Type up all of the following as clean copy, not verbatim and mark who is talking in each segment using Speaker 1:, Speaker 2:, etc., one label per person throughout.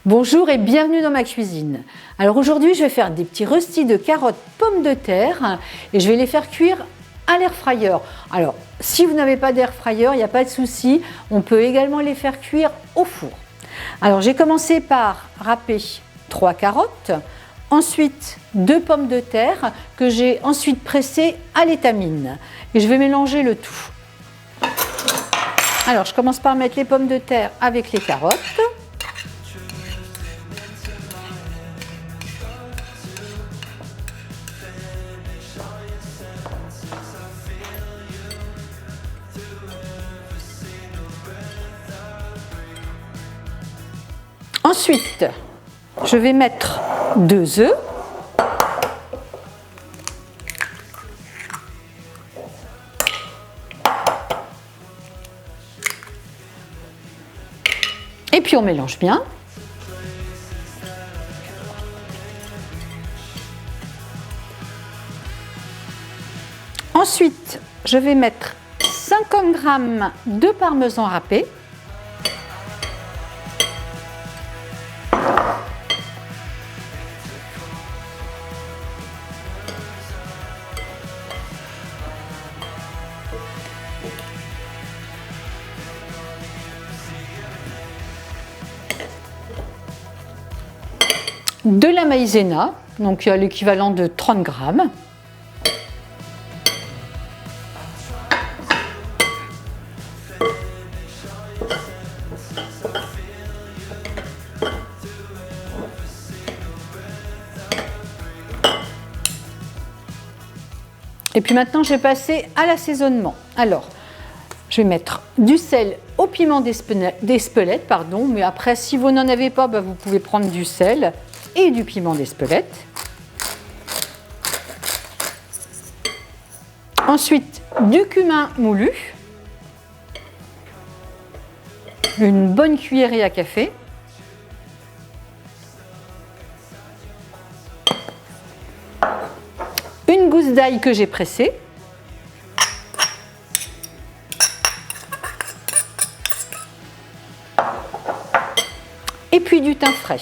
Speaker 1: Bonjour et bienvenue dans ma cuisine. Alors aujourd'hui je vais faire des petits röstis de carottes pommes de terre et je vais les faire cuire à l'air fryer. Alors si vous n'avez pas d'air fryer, il n'y a pas de souci, on peut également les faire cuire au four. Alors j'ai commencé par râper 3 carottes, ensuite 2 pommes de terre que j'ai ensuite pressées à l'étamine et je vais mélanger le tout. Alors je commence par mettre les pommes de terre avec les carottes. Ensuite, je vais mettre 2 œufs. Et puis on mélange bien. Ensuite, je vais mettre 50 g de parmesan râpé. De la maïzena, donc l'équivalent de 30 g. Et puis maintenant, je vais passer à l'assaisonnement. Alors, je vais mettre du sel au piment d'Espelette, pardon, mais après, si vous n'en avez pas, vous pouvez prendre du sel et du piment d'Espelette. Ensuite, du cumin moulu, une bonne cuillerée à café. Une gousse d'ail que j'ai pressée. Et puis du thym frais.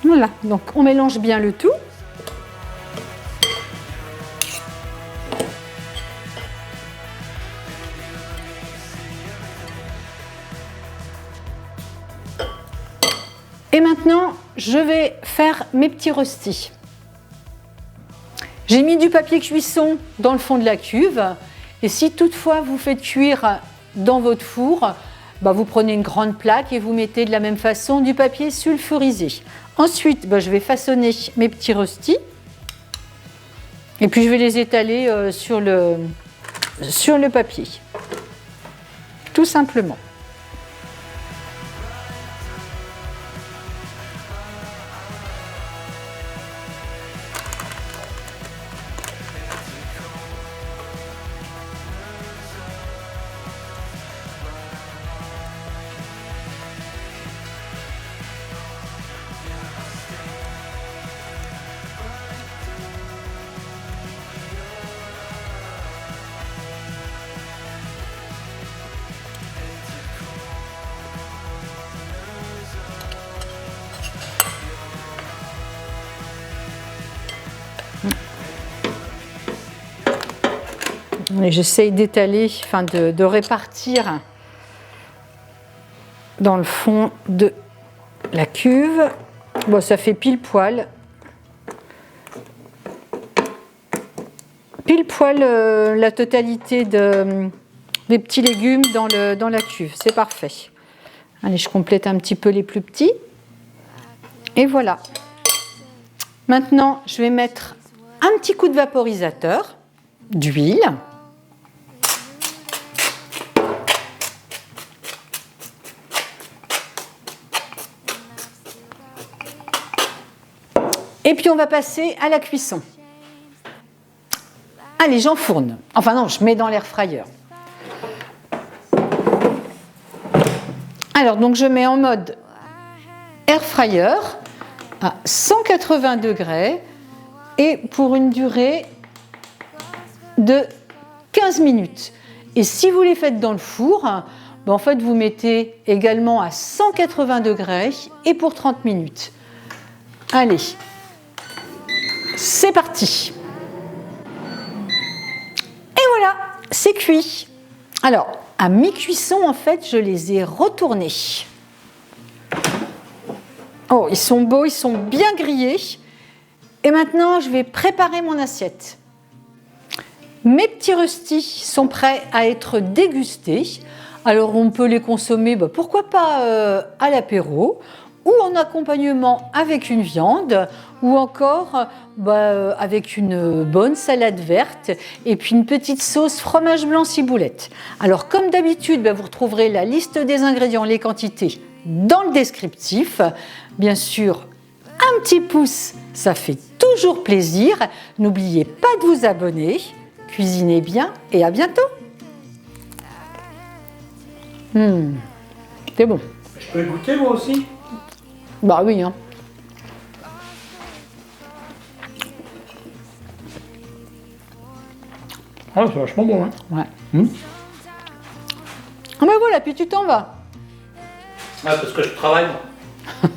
Speaker 1: Voilà, donc on mélange bien le tout. Et maintenant, je vais faire mes petits röstis. J'ai mis du papier cuisson dans le fond de la cuve. Et si toutefois vous faites cuire dans votre four, vous prenez une grande plaque et vous mettez de la même façon du papier sulfurisé. Ensuite, je vais façonner mes petits röstis. Et puis je vais les étaler sur le papier. Tout simplement. Et j'essaye d'étaler, de répartir dans le fond de la cuve. Bon, ça fait pile poil la totalité des petits légumes dans la cuve. C'est parfait. Allez, je complète un petit peu les plus petits. Et voilà. Maintenant, je vais mettre un petit coup de vaporisateur d'huile. Et puis on va passer à la cuisson. Allez, j'enfourne. Enfin non, je mets dans l'air fryer. Alors donc je mets en mode air fryer à 180 degrés et pour une durée de 15 minutes. Et si vous les faites dans le four, ben en fait, vous mettez également à 180 degrés et pour 30 minutes. Allez, c'est parti. Et voilà, c'est cuit. Alors, à mi-cuisson, en fait, je les ai retournés. Oh, ils sont beaux, ils sont bien grillés. Et maintenant, je vais préparer mon assiette. Mes petits röstis sont prêts à être dégustés. Alors, on peut les consommer, pourquoi pas à l'apéro, ou en accompagnement avec une viande, ou encore avec une bonne salade verte, et puis une petite sauce fromage blanc ciboulette. Alors, comme d'habitude, vous retrouverez la liste des ingrédients, les quantités, dans le descriptif. Bien sûr, un petit pouce, ça fait toujours plaisir. N'oubliez pas de vous abonner. Cuisinez bien et à bientôt. C'est bon.
Speaker 2: Je peux goûter moi aussi?
Speaker 1: Bah oui. Hein.
Speaker 2: Ah, c'est vachement bon. Hein.
Speaker 1: Ouais. Ah ben voilà, puis tu t'en vas.
Speaker 2: Ah, parce que je travaille moi.